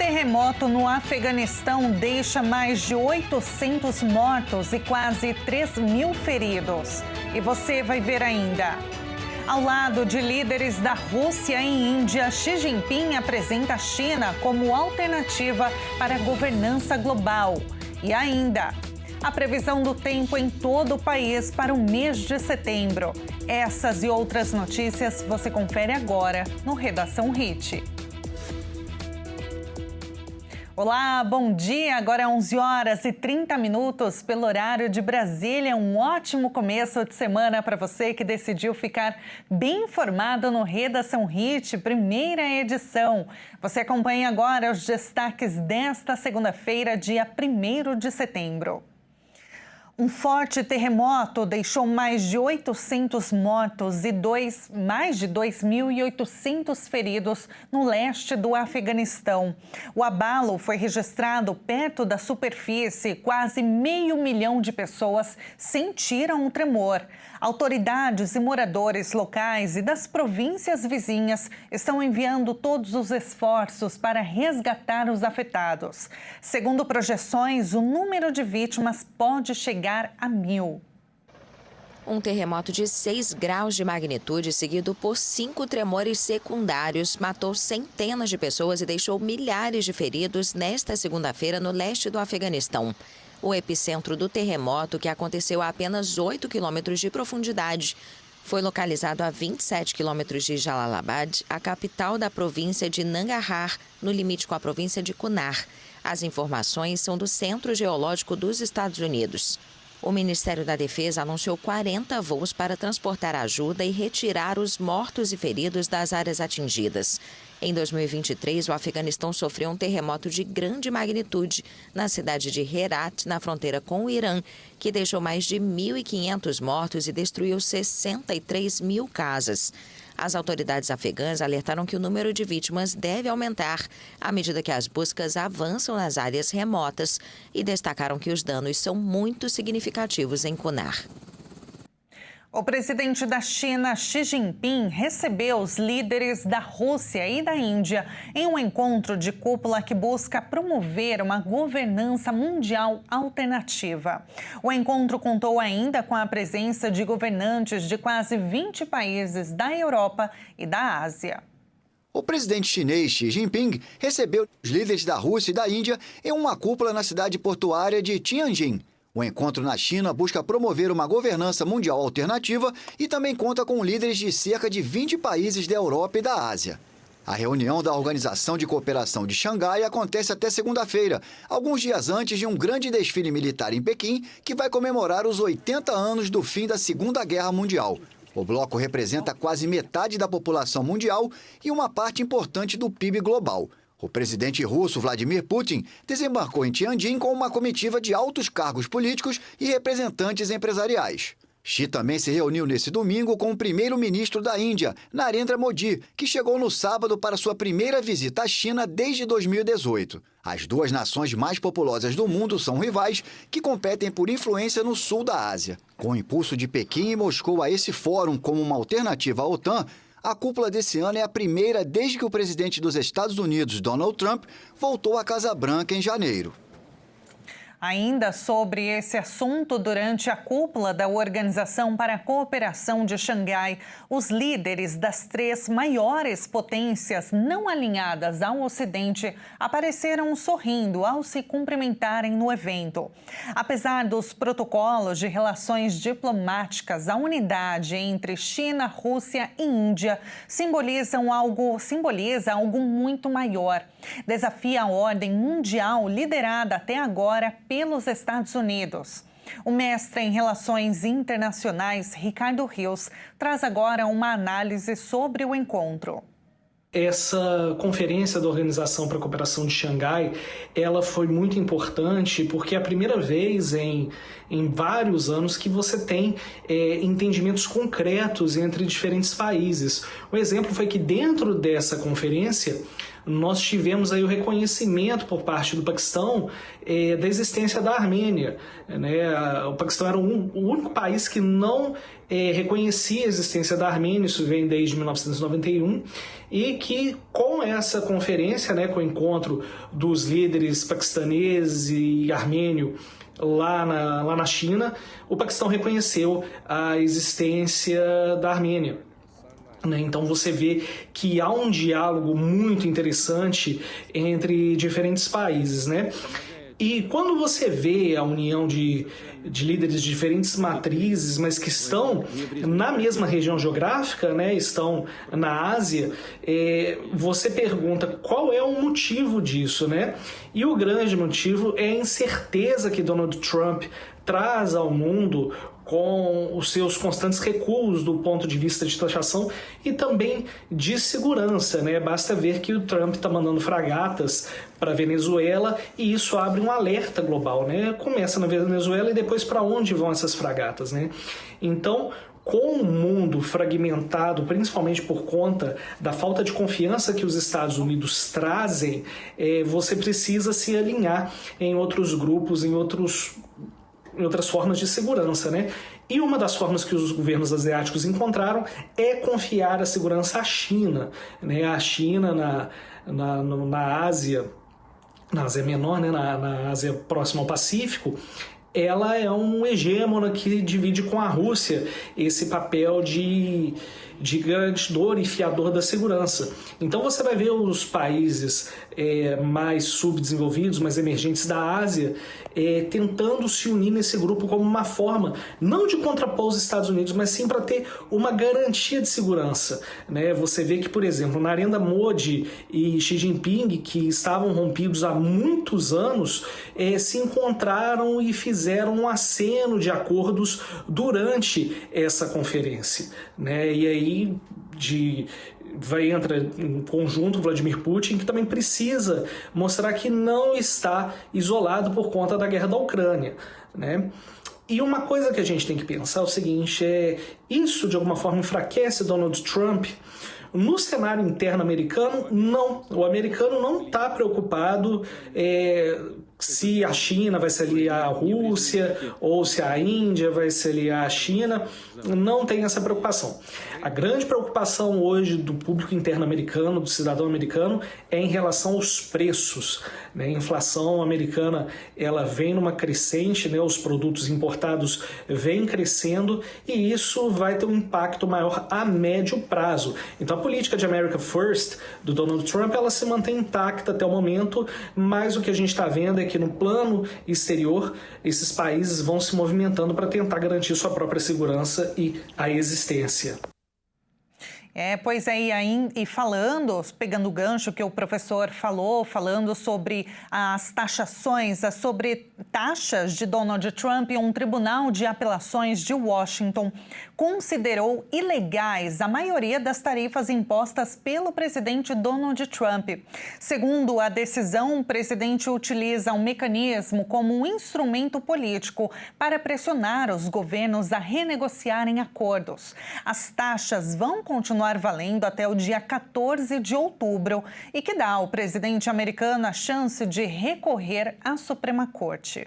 Terremoto no Afeganistão deixa mais de 800 mortos e quase 3.000 feridos. E você vai ver ainda. Ao lado de líderes da Rússia e Índia, Xi Jinping apresenta a China como alternativa para a governança global. E ainda, a previsão do tempo em todo o país para o mês de setembro. Essas e outras notícias você confere agora no Redação Hit. Olá, bom dia. Agora é 11h30 pelo horário de Brasília. Um ótimo começo de semana para você que decidiu ficar bem informado no Redação Hit, primeira edição. Você acompanha agora os destaques desta segunda-feira, dia 1º de setembro. Um forte terremoto deixou mais de 800 mortos e mais de 2.800 feridos no leste do Afeganistão. O abalo foi registrado perto da superfície. Quase 500 mil de pessoas sentiram o tremor. Autoridades e moradores locais e das províncias vizinhas estão enviando todos os esforços para resgatar os afetados. Segundo projeções, o número de vítimas pode chegar a 1.000. Um terremoto de 6 graus de magnitude, seguido por 5 tremores secundários, matou centenas de pessoas e deixou milhares de feridos nesta segunda-feira no leste do Afeganistão. O epicentro do terremoto, que aconteceu a apenas 8 quilômetros de profundidade, foi localizado a 27 quilômetros de Jalalabad, a capital da província de Nangarhar, no limite com a província de Kunar. As informações são do Centro Geológico dos Estados Unidos. O Ministério da Defesa anunciou 40 voos para transportar ajuda e retirar os mortos e feridos das áreas atingidas. Em 2023, o Afeganistão sofreu um terremoto de grande magnitude na cidade de Herat, na fronteira com o Irã, que deixou mais de 1.500 mortos e destruiu 63 mil casas. As autoridades afegãs alertaram que o número de vítimas deve aumentar à medida que as buscas avançam nas áreas remotas e destacaram que os danos são muito significativos em Kunar. O presidente da China, Xi Jinping, recebeu os líderes da Rússia e da Índia em um encontro de cúpula que busca promover uma governança mundial alternativa. O encontro contou ainda com a presença de governantes de quase 20 países da Europa e da Ásia. O presidente chinês Xi Jinping recebeu os líderes da Rússia e da Índia em uma cúpula na cidade portuária de Tianjin. O encontro na China busca promover uma governança mundial alternativa e também conta com líderes de cerca de 20 países da Europa e da Ásia. A reunião da Organização de Cooperação de Xangai acontece até segunda-feira, alguns dias antes de um grande desfile militar em Pequim, que vai comemorar os 80 anos do fim da Segunda Guerra Mundial. O bloco representa quase metade da população mundial e uma parte importante do PIB global. O presidente russo Vladimir Putin desembarcou em Tianjin com uma comitiva de altos cargos políticos e representantes empresariais. Xi também se reuniu nesse domingo com o primeiro-ministro da Índia, Narendra Modi, que chegou no sábado para sua primeira visita à China desde 2018. As duas nações mais populosas do mundo são rivais que competem por influência no sul da Ásia. Com o impulso de Pequim e Moscou a esse fórum como uma alternativa à OTAN, a cúpula desse ano é a primeira desde que o presidente dos Estados Unidos, Donald Trump, voltou à Casa Branca em janeiro. Ainda sobre esse assunto, durante a cúpula da Organização para a Cooperação de Xangai, os líderes das 3 maiores potências não alinhadas ao Ocidente apareceram sorrindo ao se cumprimentarem no evento. Apesar dos protocolos de relações diplomáticas, a unidade entre China, Rússia e Índia simboliza algo muito maior. Desafia a ordem mundial liderada até agora pelos Estados Unidos. O mestre em Relações Internacionais, Ricardo Rios, traz agora uma análise sobre o encontro. Essa conferência da Organização para a Cooperação de Xangai, ela foi muito importante porque é a primeira vez em vários anos que você tem entendimentos concretos entre diferentes países. O exemplo foi que dentro dessa conferência nós tivemos aí o reconhecimento por parte do Paquistão da existência da Armênia, né? O Paquistão era o único país que não reconhecia a existência da Armênia, isso vem desde 1991, e que com essa conferência, né, com o encontro dos líderes paquistaneses e armênio lá na China, o Paquistão reconheceu a existência da Armênia. Então você vê que há um diálogo muito interessante entre diferentes países, né? E quando você vê a união de líderes de diferentes matrizes, mas que estão na mesma região geográfica, né, estão na Ásia, você pergunta qual é o motivo disso, né? E o grande motivo é a incerteza que Donald Trump traz ao mundo com os seus constantes recuos do ponto de vista de taxação e também de segurança, né? Basta ver que o Trump está mandando fragatas para a Venezuela e isso abre um alerta global, né? Começa na Venezuela e depois para onde vão essas fragatas, né? Então, com o mundo fragmentado, principalmente por conta da falta de confiança que os Estados Unidos trazem, você precisa se alinhar em outros grupos, em outras formas de segurança, né? E uma das formas que os governos asiáticos encontraram é confiar a segurança à China, né? A China na Ásia Menor, né? Na Ásia próxima ao Pacífico, ela é um hegemona que divide com a Rússia esse papel de garantidor e fiador da segurança. Então você vai ver os países mais subdesenvolvidos, mais emergentes da Ásia, tentando se unir nesse grupo como uma forma, não de contrapor os Estados Unidos, mas sim para ter uma garantia de segurança, né? Você vê que, por exemplo, Narendra Modi e Xi Jinping, que estavam rompidos há muitos anos, se encontraram e fizeram um aceno de acordos durante essa conferência, né? E aí vai entrar em conjunto Vladimir Putin, que também precisa mostrar que não está isolado por conta da guerra da Ucrânia, né? E uma coisa que a gente tem que pensar é o seguinte, isso de alguma forma enfraquece Donald Trump. No cenário interno americano, não. O americano não está preocupado se a China vai se aliar à Rússia ou se a Índia vai se aliar à China. Não tem essa preocupação. A grande preocupação hoje do público interno americano, do cidadão americano, é em relação aos preços, né? A inflação americana ela vem numa crescente, né? Os produtos importados vêm crescendo e isso vai ter um impacto maior a médio prazo. Então a política de America First do Donald Trump ela se mantém intacta até o momento, mas o que a gente está vendo é que no plano exterior esses países vão se movimentando para tentar garantir sua própria segurança e a existência. Pois é, e pegando o gancho que o professor falando sobre as taxações, sobre taxas de Donald Trump, um tribunal de apelações de Washington considerou ilegais a maioria das tarifas impostas pelo presidente Donald Trump. Segundo a decisão, o presidente utiliza um mecanismo como um instrumento político para pressionar os governos a renegociarem acordos. As taxas vão continuar valendo até o dia 14 de outubro e que dá ao presidente americano a chance de recorrer à Suprema Corte.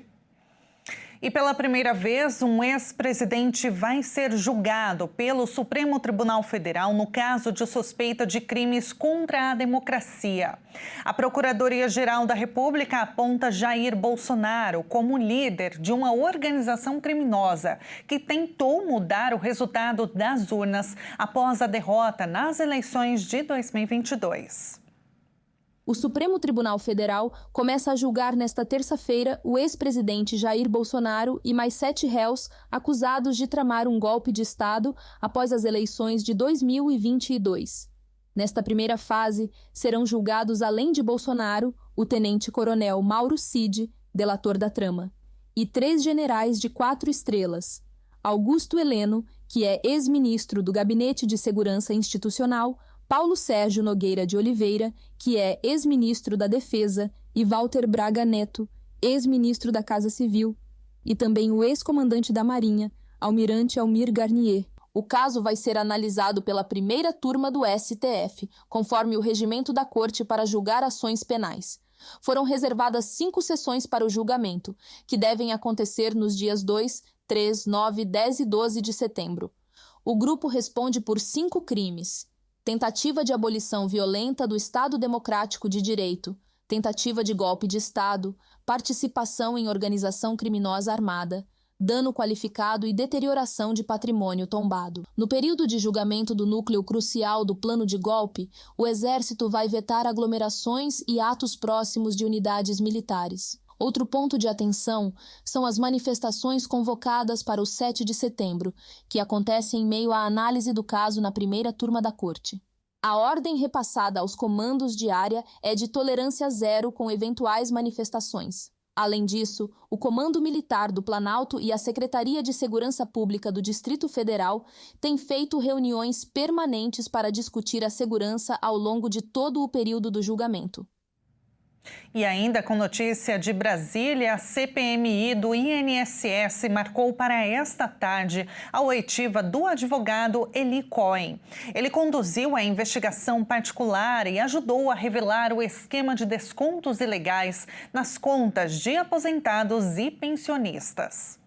E pela primeira vez, um ex-presidente vai ser julgado pelo Supremo Tribunal Federal no caso de suspeita de crimes contra a democracia. A Procuradoria-Geral da República aponta Jair Bolsonaro como líder de uma organização criminosa que tentou mudar o resultado das urnas após a derrota nas eleições de 2022. O Supremo Tribunal Federal começa a julgar nesta terça-feira o ex-presidente Jair Bolsonaro e mais 7 réus acusados de tramar um golpe de Estado após as eleições de 2022. Nesta primeira fase, serão julgados, além de Bolsonaro, o tenente-coronel Mauro Cid, delator da trama, e 3 generais de 4 estrelas: Augusto Heleno, que é ex-ministro do Gabinete de Segurança Institucional, Paulo Sérgio Nogueira de Oliveira, que é ex-ministro da Defesa, e Walter Braga Neto, ex-ministro da Casa Civil, e também o ex-comandante da Marinha, Almirante Almir Garnier. O caso vai ser analisado pela primeira turma do STF, conforme o regimento da Corte para julgar ações penais. Foram reservadas 5 sessões para o julgamento, que devem acontecer nos dias 2, 3, 9, 10 e 12 de setembro. O grupo responde por 5 crimes: tentativa de abolição violenta do Estado Democrático de Direito, tentativa de golpe de Estado, participação em organização criminosa armada, dano qualificado e deterioração de patrimônio tombado. No período de julgamento do núcleo crucial do plano de golpe, o Exército vai vetar aglomerações e atos próximos de unidades militares. Outro ponto de atenção são as manifestações convocadas para o 7 de setembro, que acontecem em meio à análise do caso na primeira turma da Corte. A ordem repassada aos comandos de área é de tolerância zero com eventuais manifestações. Além disso, o Comando Militar do Planalto e a Secretaria de Segurança Pública do Distrito Federal têm feito reuniões permanentes para discutir a segurança ao longo de todo o período do julgamento. E ainda com notícia de Brasília, a CPMI do INSS marcou para esta tarde a oitiva do advogado Eli Cohen. Ele conduziu a investigação particular e ajudou a revelar o esquema de descontos ilegais nas contas de aposentados e pensionistas.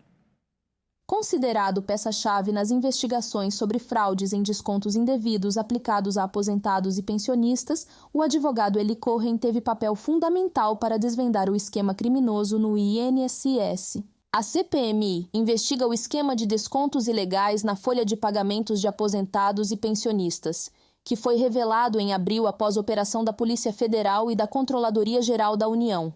Considerado peça-chave nas investigações sobre fraudes em descontos indevidos aplicados a aposentados e pensionistas, o advogado Eli Cohen teve papel fundamental para desvendar o esquema criminoso no INSS. A CPMI investiga o esquema de descontos ilegais na folha de pagamentos de aposentados e pensionistas, que foi revelado em abril após operação da Polícia Federal e da Controladoria Geral da União.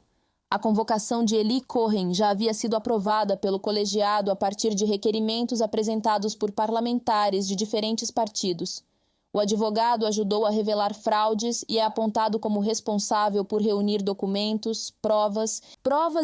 A convocação de Eli Cohen já havia sido aprovada pelo colegiado a partir de requerimentos apresentados por parlamentares de diferentes partidos. O advogado ajudou a revelar fraudes e é apontado como responsável por reunir documentos, provas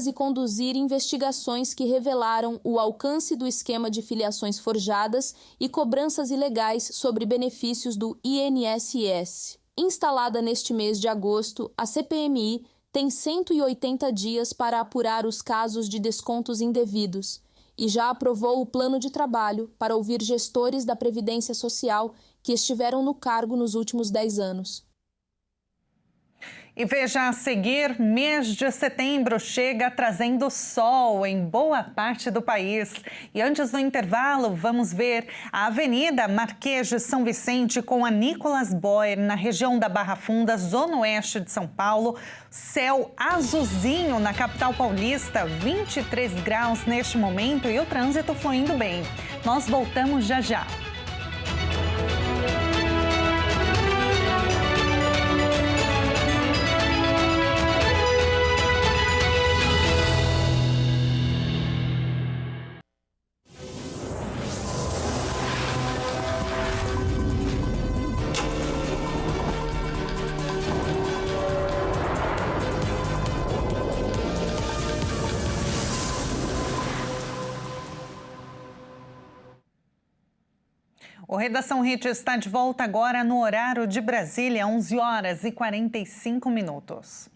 e conduzir investigações que revelaram o alcance do esquema de filiações forjadas e cobranças ilegais sobre benefícios do INSS. Instalada neste mês de agosto, a CPMI tem 180 dias para apurar os casos de descontos indevidos e já aprovou o plano de trabalho para ouvir gestores da Previdência Social que estiveram no cargo nos últimos 10 anos. E veja a seguir, mês de setembro chega trazendo sol em boa parte do país. E antes do intervalo, vamos ver a Avenida Marquês de São Vicente com a Nicolas Boer, na região da Barra Funda, zona oeste de São Paulo. Céu azulzinho na capital paulista, 23 graus neste momento e o trânsito fluindo bem. Nós voltamos já já. O Redação Hit está de volta agora no horário de Brasília, 11 horas e 45 minutos.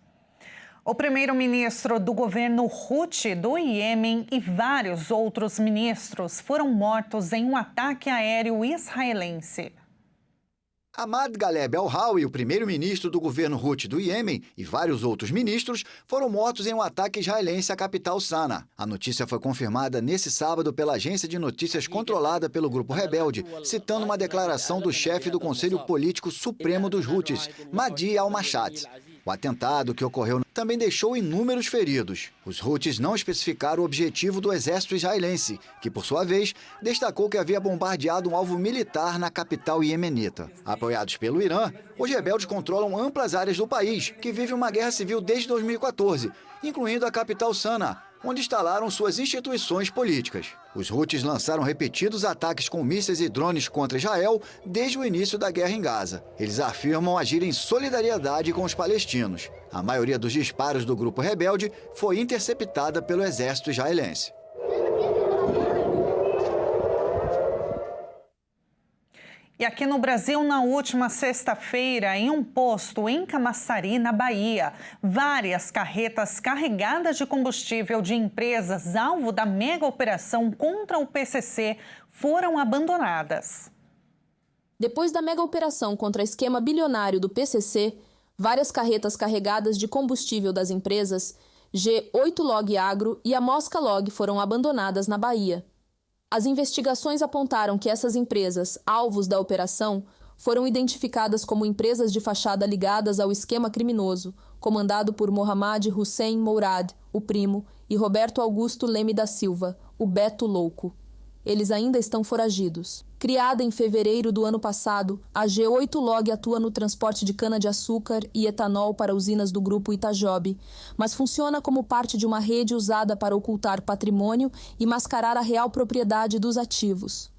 O primeiro-ministro do governo Houthi do Iêmen e vários outros ministros foram mortos em um ataque aéreo israelense. Ahmad Galeb al-Hawi, o primeiro-ministro do governo Houthi do Iêmen, e vários outros ministros foram mortos em um ataque israelense à capital Sanaa. A notícia foi confirmada nesse sábado pela agência de notícias controlada pelo grupo rebelde, citando uma declaração do chefe do Conselho Político Supremo dos Houthis, Mahdi al-Mashat. O atentado que ocorreu também deixou inúmeros feridos. Os Houthis não especificaram o objetivo do exército israelense, que, por sua vez, destacou que havia bombardeado um alvo militar na capital iemenita. Apoiados pelo Irã, os rebeldes controlam amplas áreas do país, que vive uma guerra civil desde 2014, incluindo a capital Sanaa, onde instalaram suas instituições políticas. Os Houthis lançaram repetidos ataques com mísseis e drones contra Israel desde o início da guerra em Gaza. Eles afirmam agir em solidariedade com os palestinos. A maioria dos disparos do grupo rebelde foi interceptada pelo exército israelense. E aqui no Brasil, na última sexta-feira, em um posto em Camaçari, na Bahia, várias carretas carregadas de combustível de empresas alvo da mega operação contra o PCC foram abandonadas. Depois da mega operação contra o esquema bilionário do PCC, várias carretas carregadas de combustível das empresas G8 Log Agro e a Mosca Log foram abandonadas na Bahia. As investigações apontaram que essas empresas, alvos da operação, foram identificadas como empresas de fachada ligadas ao esquema criminoso, comandado por Mohamed Hussein Mourad, o primo, e Roberto Augusto Leme da Silva, o Beto Louco. Eles ainda estão foragidos. Criada em fevereiro do ano passado, a G8 Log atua no transporte de cana-de-açúcar e etanol para usinas do grupo Itajobi, mas funciona como parte de uma rede usada para ocultar patrimônio e mascarar a real propriedade dos ativos.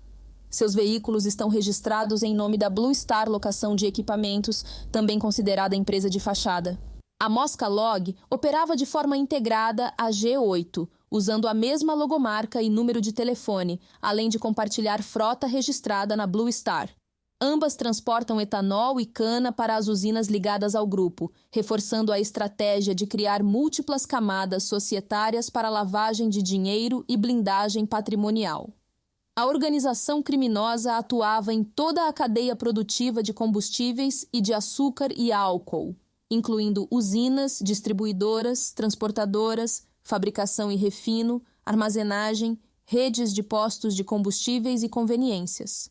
Seus veículos estão registrados em nome da Blue Star Locação de Equipamentos, também considerada empresa de fachada. A Mosca Log operava de forma integrada a G8, usando a mesma logomarca e número de telefone, além de compartilhar frota registrada na Blue Star. Ambas transportam etanol e cana para as usinas ligadas ao grupo, reforçando a estratégia de criar múltiplas camadas societárias para lavagem de dinheiro e blindagem patrimonial. A organização criminosa atuava em toda a cadeia produtiva de combustíveis e de açúcar e álcool, incluindo usinas, distribuidoras, transportadoras, fabricação e refino, armazenagem, redes de postos de combustíveis e conveniências.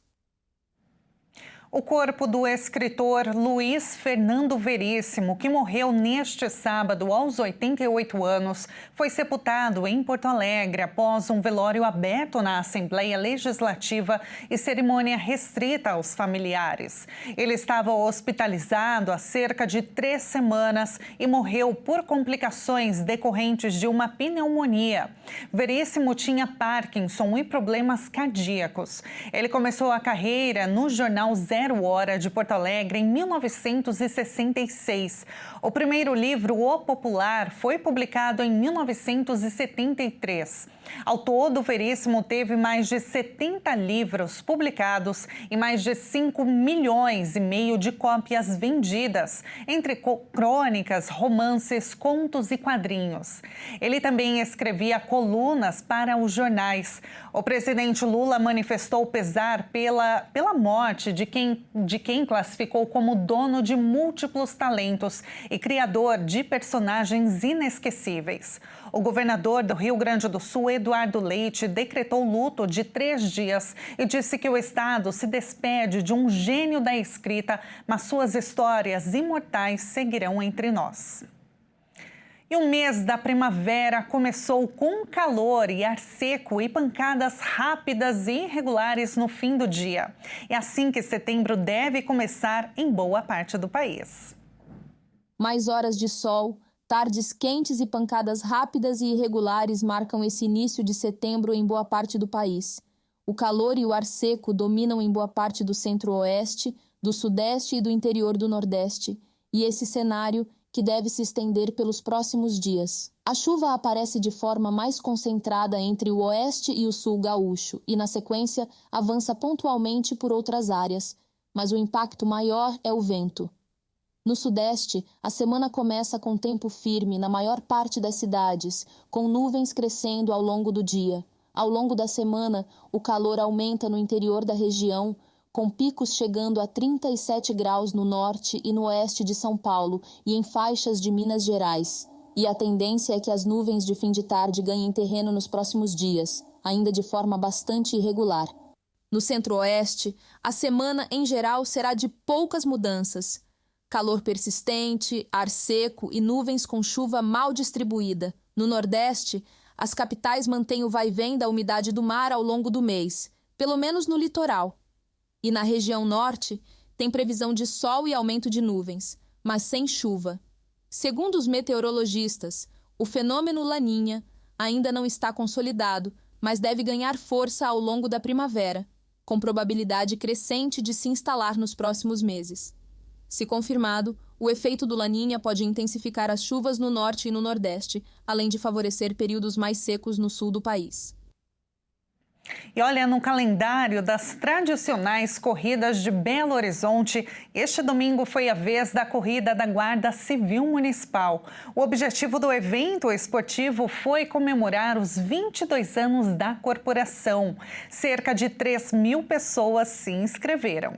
O corpo do escritor Luiz Fernando Veríssimo, que morreu neste sábado aos 88 anos, foi sepultado em Porto Alegre após um velório aberto na Assembleia Legislativa e cerimônia restrita aos familiares. Ele estava hospitalizado há cerca de 3 semanas e morreu por complicações decorrentes de uma pneumonia. Veríssimo tinha Parkinson e problemas cardíacos. Ele começou a carreira no jornal Zero Hora de Porto Alegre em 1966. O primeiro livro, O Popular, foi publicado em 1973. Ao todo, Veríssimo teve mais de 70 livros publicados e mais de 5,5 milhões de cópias vendidas, entre crônicas, romances, contos e quadrinhos. Ele também escrevia colunas para os jornais. O presidente Lula manifestou pesar pela morte de quem classificou como dono de múltiplos talentos e criador de personagens inesquecíveis. O governador do Rio Grande do Sul, Eduardo Leite, decretou luto de 3 dias e disse que o Estado se despede de um gênio da escrita, mas suas histórias imortais seguirão entre nós. E o mês da primavera começou com calor e ar seco e pancadas rápidas e irregulares no fim do dia. É assim que setembro deve começar em boa parte do país. Mais horas de sol, tardes quentes e pancadas rápidas e irregulares marcam esse início de setembro em boa parte do país. O calor e o ar seco dominam em boa parte do centro-oeste, do sudeste e do interior do nordeste. E esse cenário que deve se estender pelos próximos dias. A chuva aparece de forma mais concentrada entre o oeste e o sul gaúcho e, na sequência, avança pontualmente por outras áreas, mas o impacto maior é o vento. No sudeste, a semana começa com tempo firme na maior parte das cidades, com nuvens crescendo ao longo do dia. Ao longo da semana, o calor aumenta no interior da região, com picos chegando a 37 graus no norte e no oeste de São Paulo e em faixas de Minas Gerais. E a tendência é que as nuvens de fim de tarde ganhem terreno nos próximos dias, ainda de forma bastante irregular. No centro-oeste, a semana em geral será de poucas mudanças. Calor persistente, ar seco e nuvens com chuva mal distribuída. No nordeste, as capitais mantêm o vai-vem da umidade do mar ao longo do mês, pelo menos no litoral. E na região norte, tem previsão de sol e aumento de nuvens, mas sem chuva. Segundo os meteorologistas, o fenômeno Laninha ainda não está consolidado, mas deve ganhar força ao longo da primavera, com probabilidade crescente de se instalar nos próximos meses. Se confirmado, o efeito do Laninha pode intensificar as chuvas no norte e no nordeste, além de favorecer períodos mais secos no sul do país. E olha, no calendário das tradicionais corridas de Belo Horizonte, este domingo foi a vez da corrida da Guarda Civil Municipal. O objetivo do evento esportivo foi comemorar os 22 anos da corporação. Cerca de 3.000 pessoas se inscreveram.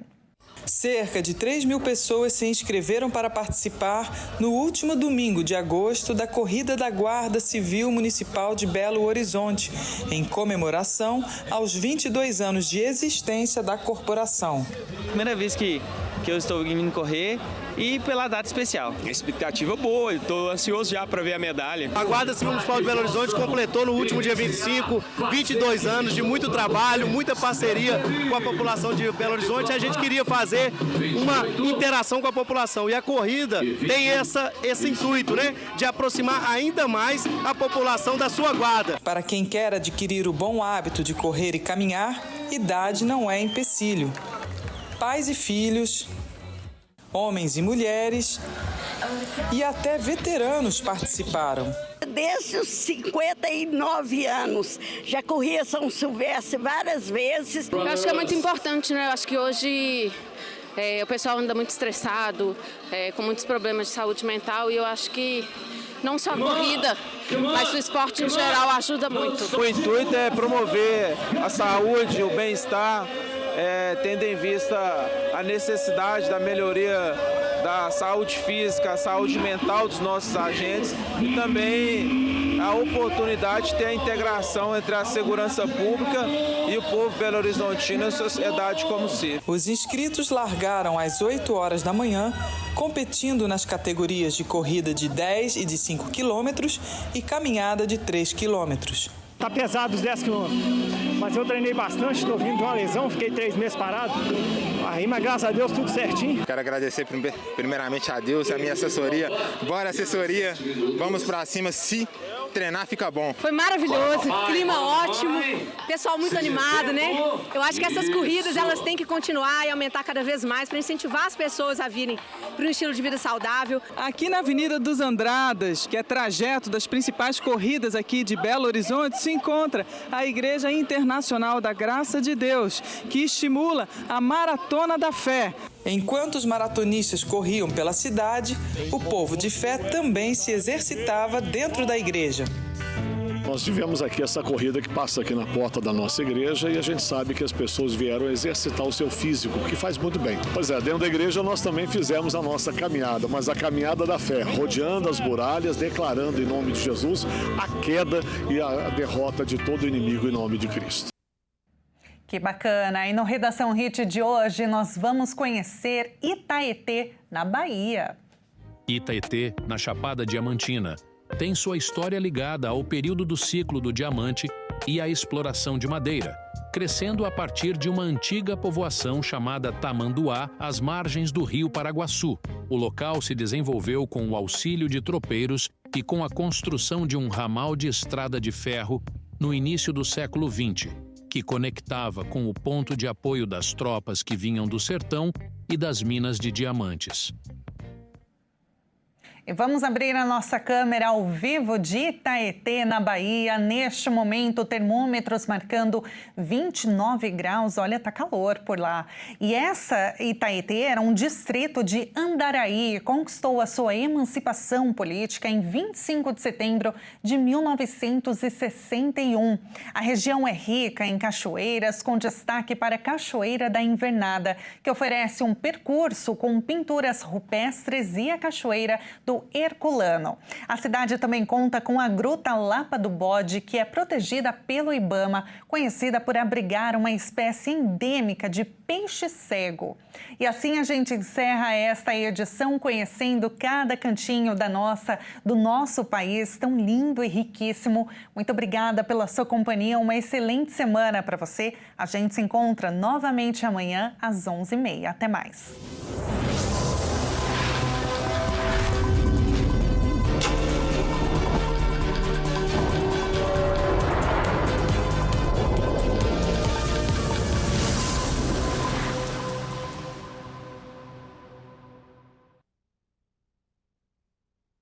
Cerca de 3.000 pessoas se inscreveram para participar no último domingo de agosto da Corrida da Guarda Civil Municipal de Belo Horizonte, em comemoração aos 22 anos de existência da corporação. Primeira vez que eu estou indo correr e pela data especial. Expectativa boa, estou ansioso já para ver a medalha. A Guarda Civil Municipal de Belo Horizonte completou no último dia 25, 22 anos de muito trabalho, muita parceria com a população de Belo Horizonte. A gente queria fazer uma interação com a população e a corrida tem esse intuito, né, de aproximar ainda mais a população da sua guarda. Para quem quer adquirir o bom hábito de correr e caminhar, idade não é empecilho. Pais e filhos, homens e mulheres e até veteranos participaram. Desde os 59 anos, já corri a São Silvestre várias vezes. Eu acho que é muito importante, né? Eu acho que hoje o pessoal anda muito estressado, com muitos problemas de saúde mental, e eu acho que não só a corrida, mas o esporte em geral ajuda muito. O intuito é promover a saúde, o bem-estar, tendo em vista a necessidade da melhoria da saúde física, a saúde mental dos nossos agentes e também a oportunidade de ter a integração entre a segurança pública e o povo belo-horizontino e a sociedade como si. Os inscritos largaram às 8 horas da manhã, competindo nas categorias de corrida de 10 e de 5 quilômetros e caminhada de 3 quilômetros. Tá pesado os 10 quilômetros, mas eu treinei bastante, estou vindo de uma lesão, fiquei 3 meses parado, mas graças a Deus tudo certinho. Quero agradecer primeiramente a Deus e a minha assessoria. Bora assessoria, vamos pra cima, se treinar fica bom. Foi maravilhoso, clima ótimo, pessoal muito animado, né? Eu acho que essas corridas elas têm que continuar e aumentar cada vez mais para incentivar as pessoas a virem para um estilo de vida saudável. Aqui na Avenida dos Andradas, que é trajeto das principais corridas aqui de Belo Horizonte, se encontra a Igreja Internacional da Graça de Deus, que estimula a Maratona da Fé. Enquanto os maratonistas corriam pela cidade, o povo de fé também se exercitava dentro da igreja. Nós tivemos aqui essa corrida que passa aqui na porta da nossa igreja e a gente sabe que as pessoas vieram exercitar o seu físico, que faz muito bem. Pois é, dentro da igreja nós também fizemos a nossa caminhada, mas a caminhada da fé, rodeando as muralhas, declarando em nome de Jesus a queda e a derrota de todo inimigo em nome de Cristo. Que bacana! E no Redação Hit de hoje nós vamos conhecer Itaetê, na Bahia. Itaetê, na Chapada Diamantina, tem sua história ligada ao período do ciclo do diamante e à exploração de madeira, crescendo a partir de uma antiga povoação chamada Tamanduá, às margens do rio Paraguaçu. O local se desenvolveu com o auxílio de tropeiros e com a construção de um ramal de estrada de ferro no início do século XX, que conectava com o ponto de apoio das tropas que vinham do sertão e das minas de diamantes. E vamos abrir a nossa câmera ao vivo de Itaetê, na Bahia. Neste momento, termômetros marcando 29 graus. Olha, tá calor por lá. E essa Itaetê era um distrito de Andaraí. Conquistou a sua emancipação política em 25 de setembro de 1961. A região é rica em cachoeiras, com destaque para a Cachoeira da Invernada, que oferece um percurso com pinturas rupestres, e a Cachoeira do Herculano. A cidade também conta com a Gruta Lapa do Bode, que é protegida pelo IBAMA, conhecida por abrigar uma espécie endêmica de peixe cego. E assim a gente encerra esta edição conhecendo cada cantinho do nosso país tão lindo e riquíssimo. Muito obrigada pela sua companhia, uma excelente semana para você. A gente se encontra novamente amanhã às 11h30. Até mais.